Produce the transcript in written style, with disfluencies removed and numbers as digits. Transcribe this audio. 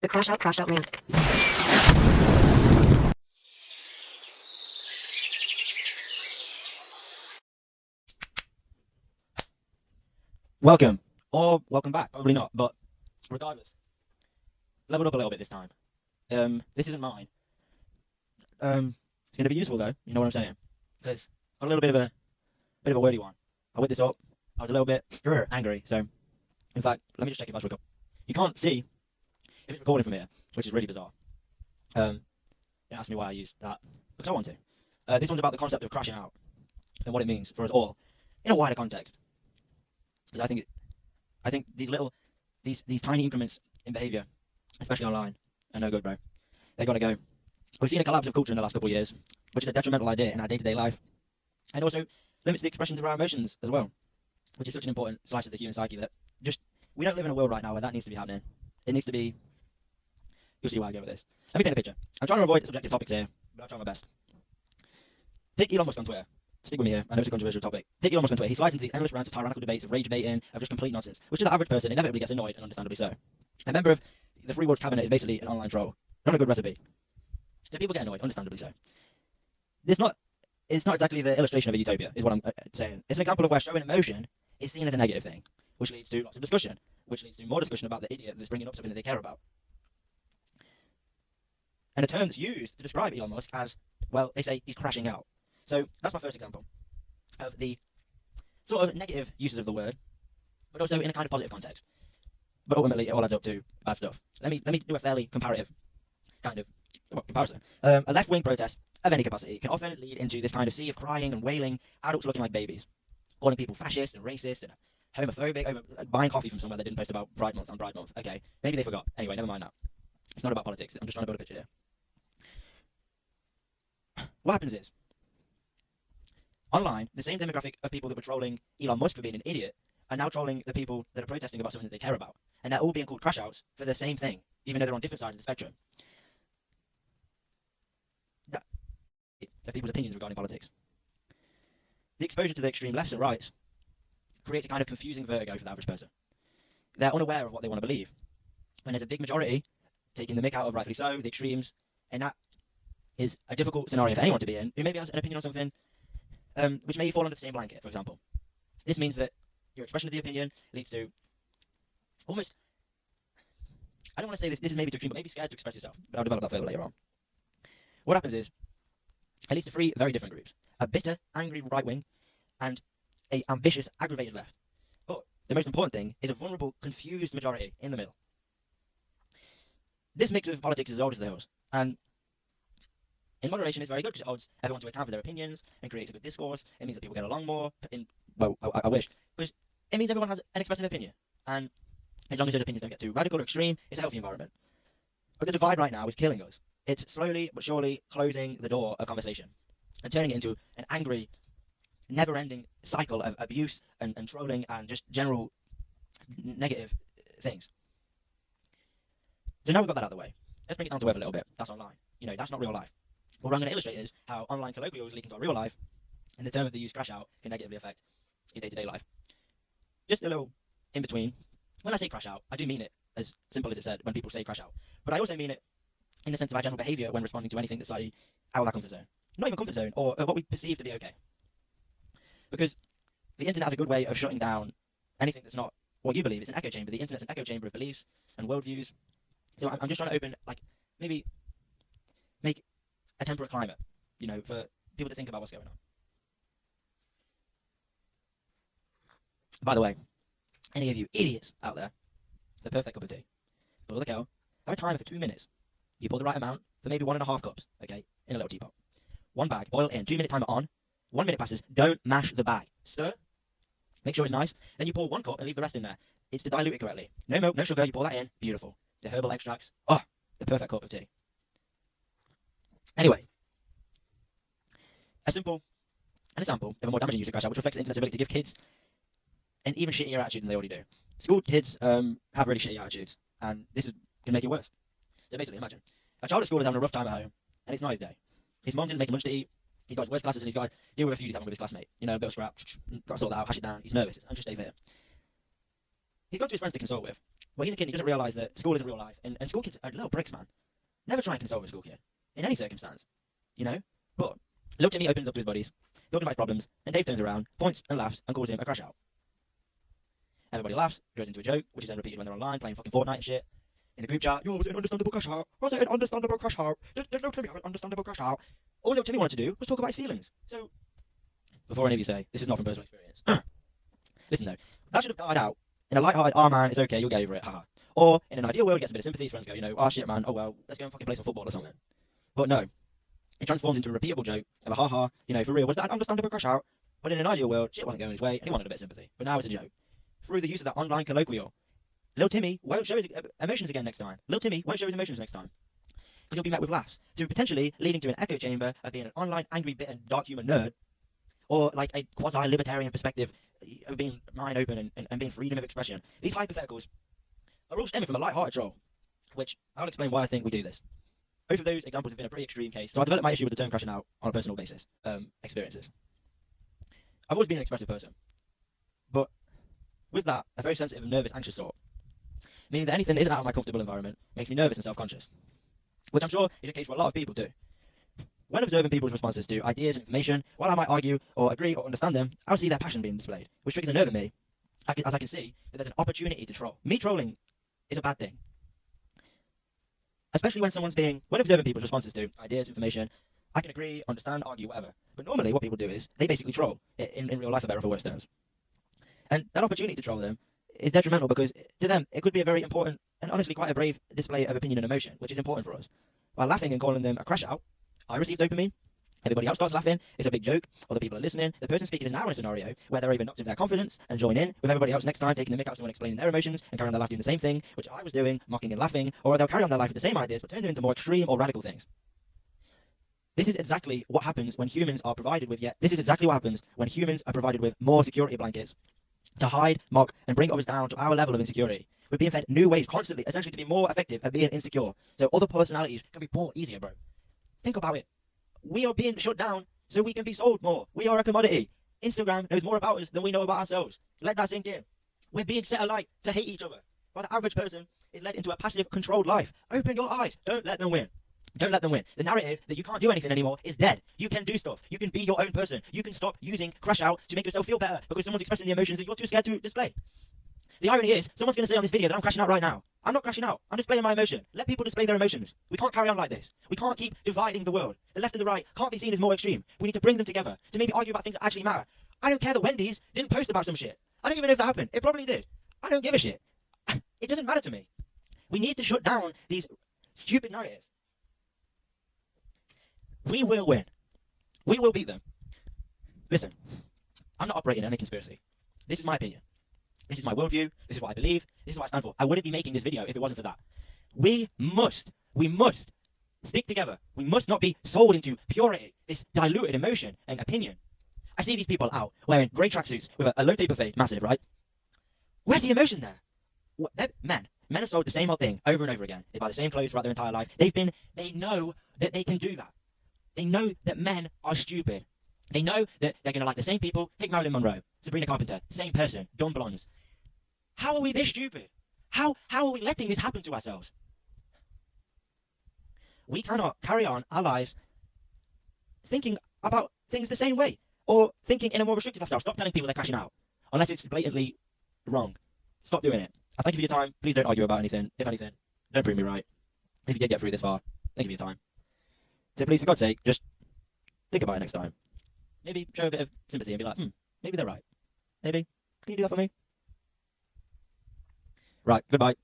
The crashout rant. Welcome, or welcome back, probably not, but regardless, leveled up a little bit this time. This isn't mine. It's going to be useful though, you know what I'm saying? Because I got a bit of a wordy one. I whipped this up, I was a little bit angry, so, in fact, let me just check if that's recording. You can't see if it's recording from here, which is really bizarre. Don't ask me why I use that, because I want to. This one's about the concept of crashing out, and what it means for us all, in a wider context. Because I think these tiny increments in behaviour, especially online, are no good, bro. They gotta go. We've seen a collapse of culture in the last couple of years, which is a detrimental idea in our day-to-day life, and also limits the expressions of our emotions as well, which is such an important slice of the human psyche that we don't live in a world right now where that needs to be happening. It needs to be. You'll see where I go with this. Let me paint a picture. I'm trying to avoid subjective topics here, but I'll try my best. Take Elon Musk on Twitter. Stick with me here. I know it's a controversial topic. Take Elon Musk on Twitter. He slides into these endless rants of tyrannical debates, of rage baiting, of just complete nonsense, which to the average person inevitably gets annoyed, and understandably so. A member of the Free World's cabinet is basically an online troll. Not a good recipe. So people get annoyed, understandably so. It's not exactly the illustration of a utopia, is what I'm saying. It's an example of where showing emotion is seen as a negative thing, which leads to lots of discussion, which leads to more discussion about the idiot that's bringing up something that they care about. And a term that's used to describe Elon Musk as, well, they say he's crashing out. So that's my first example of the sort of negative uses of the word, but also in a kind of positive context. But ultimately, it all adds up to bad stuff. Let me do a fairly comparative kind of comparison. A left-wing protest of any capacity can often lead into this kind of sea of crying and wailing, adults looking like babies, calling people fascist and racist and homophobic over buying coffee from somewhere that didn't post about Pride Month on Pride Month. Okay, maybe they forgot. Anyway, never mind that. It's not about politics. I'm just trying to build a picture here. What happens is, online, the same demographic of people that were trolling Elon Musk for being an idiot are now trolling the people that are protesting about something that they care about. And they're all being called crash outs for the same thing, even though they're on different sides of the spectrum. Of people's opinions regarding politics. The exposure to the extreme lefts and rights creates a kind of confusing vertigo for the average person. They're unaware of what they want to believe. When there's a big majority taking the mick out of, rightfully so, the extremes, and that is a difficult scenario for anyone to be in who maybe has an opinion on something which may fall under the same blanket, for example. This means that your expression of the opinion leads to almost, I don't want to say this is maybe too extreme, but maybe scared to express yourself, but I'll develop that further later on. What happens is, it leads to three very different groups. A bitter, angry right wing, and a ambitious, aggravated left. But the most important thing is a vulnerable, confused majority in the middle. This mix of politics is as old as the hills, and in moderation it's very good because it holds everyone to account for their opinions and creates a good discourse. It means that people get along more. I wish, because it means everyone has an expressive opinion, and as long as those opinions don't get too radical or extreme, it's a healthy environment. But the divide right now is killing us. It's slowly but surely closing the door of conversation and turning it into an angry, never-ending cycle of abuse and trolling and just general negative things. So now we've got that out of the way. Let's bring it down to earth a little bit. That's online. That's not real life. What I'm going to illustrate is how online colloquials leak into our real life, and the term of the use crash out can negatively affect your day-to-day life. Just a little in between. When I say crash out, I do mean it as simple as it said when people say crash out. But I also mean it in the sense of our general behaviour when responding to anything that's slightly out of our comfort zone. Not even comfort zone, or what we perceive to be okay. Because the internet has a good way of shutting down anything that's not what you believe. It's an echo chamber. The internet's an echo chamber of beliefs and worldviews. So I'm just trying to open, maybe make a temperate climate, for people to think about what's going on. By the way, any of you idiots out there, the perfect cup of tea. Boil the kettle, have a timer for 2 minutes. You pour the right amount for maybe 1.5 cups, okay, in a little teapot. One bag, boil in, 2-minute timer on. 1 minute passes, don't mash the bag. Stir, make sure it's nice. Then you pour 1 cup and leave the rest in there. It's to dilute it correctly. No milk, no sugar, you pour that in, beautiful. The herbal extracts, the perfect cup of tea. Anyway, an example of a more damaging use of crash out, which reflects the internet's ability to give kids an even shittier attitude than they already do. School kids have really shitty attitudes, and this is going to make it worse. So basically, imagine a child at school is having a rough time at home, and it's not his day. His mom didn't make him lunch to eat. He's got his worst classes, and he's got to deal with a feud he's having with his classmate. A bit of scrap, got to sort that out, hash it down. He's nervous, I'm just stay here. He's gone to his friends to consult with, Well, he's a kid and he doesn't realise that school isn't real life. And school kids are little bricks, man. Never try and console a school kid. In any circumstance. You know? But little Timmy opens up to his buddies, talking about his problems, and Dave turns around, points and laughs, and calls him a crash out. Everybody laughs, goes into a joke, which is then repeated when they're online, playing fucking Fortnite and shit. In the group chat, yo, was it an understandable crash out? Was it an understandable crash out? Did little Timmy have an understandable crash out? All little Timmy wanted to do was talk about his feelings. So, before any of you say, this is not from personal experience. Listen though, that should have died out in a light-hearted, oh man, it's okay, you'll get over it, haha. Or, in an ideal world, he gets a bit of sympathy, his friends go, you know, oh shit man, oh well, let's go and fucking play some football or something. But no, it transformed into a repeatable joke of a haha, you know, for real, was that an understandable crash out? But in an ideal world, shit wasn't going his way, and he wanted a bit of sympathy. But now it's a joke. Through the use of that online colloquial, little Timmy won't show his emotions again next time. Little Timmy won't show his emotions next time. Because he'll be met with laughs. So potentially leading to an echo chamber of being an online angry, bitter, dark human nerd, or like a quasi-libertarian perspective of being mind open and being freedom of expression. These hypotheticals are all stemming from a light-hearted troll, which I'll explain why I think we do this. Both of those examples have been a pretty extreme case, so I developed my issue with the term crashing out on a personal basis. Experiences. I've always been an expressive person, but with that, a very sensitive and nervous, anxious sort. Meaning that anything that isn't out of my comfortable environment makes me nervous and self-conscious. Which I'm sure is the case for a lot of people too. When observing people's responses to ideas and information, while I might argue or agree or understand them, I'll see their passion being displayed, which triggers a nerve in me, as I can see that there's an opportunity to troll. Me trolling is a bad thing. Especially when observing people's responses to ideas, information, I can agree, understand, argue, whatever. But normally what people do is, they basically troll, in real life, for better or for worse terms. And that opportunity to troll them is detrimental because to them it could be a very important and honestly quite a brave display of opinion and emotion, which is important for us. While laughing and calling them a crash out, I receive dopamine. Everybody else starts laughing. It's a big joke. Other people are listening. The person speaking is now in a scenario where they're even knocked of their confidence and join in with everybody else next time, taking the mick out someone explaining their emotions and carrying on their life doing the same thing, which I was doing, mocking and laughing, or they'll carry on their life with the same ideas but turn them into more extreme or radical things. This is exactly what happens when humans are provided with more security blankets to hide, mock, and bring others down to our level of insecurity. We're being fed new ways constantly, essentially, to be more effective at being insecure. So other personalities can be bought easier, bro. Think about it. We are being shut down so we can be sold more. We are a commodity. Instagram knows more about us than we know about ourselves. Let that sink in. We're being set alight to hate each other, while the average person is led into a passive, controlled life. Open your eyes. Don't let them win. Don't let them win. The narrative that you can't do anything anymore is dead. You can do stuff. You can be your own person. You can stop using crash out to make yourself feel better because someone's expressing the emotions that you're too scared to display. The irony is, someone's going to say on this video that I'm crashing out right now. I'm not crashing out. I'm displaying my emotion. Let people display their emotions. We can't carry on like this. We can't keep dividing the world. The left and the right can't be seen as more extreme. We need to bring them together to maybe argue about things that actually matter. I don't care that Wendy's didn't post about some shit. I don't even know if that happened. It probably did. I don't give a shit. It doesn't matter to me. We need to shut down these stupid narratives. We will win. We will beat them. Listen, I'm not operating in any conspiracy. This is my opinion. This is my worldview. This is what I believe. This is what I stand for. I wouldn't be making this video if it wasn't for that. We must stick together. We must not be sold into purity, this diluted emotion and opinion. I see these people out wearing grey tracksuits with a low taper fade, massive, right? Where's the emotion there? Men are sold the same old thing over and over again. They buy the same clothes throughout their entire life. They know that they can do that. They know that men are stupid. They know that they're going to like the same people. Take Marilyn Monroe, Sabrina Carpenter, same person, dumb blondes. How are we this stupid? How are we letting this happen to ourselves? We cannot carry on our lives thinking about things the same way or thinking in a more restrictive lifestyle. Stop telling people they're crashing out unless it's blatantly wrong. Stop doing it. I thank you for your time. Please don't argue about anything. If anything, don't prove me right. If you did get through this far, thank you for your time. So please, for God's sake, just think about it next time. Maybe show a bit of sympathy and be like, maybe they're right. Maybe. Can you do that for me? Right, goodbye.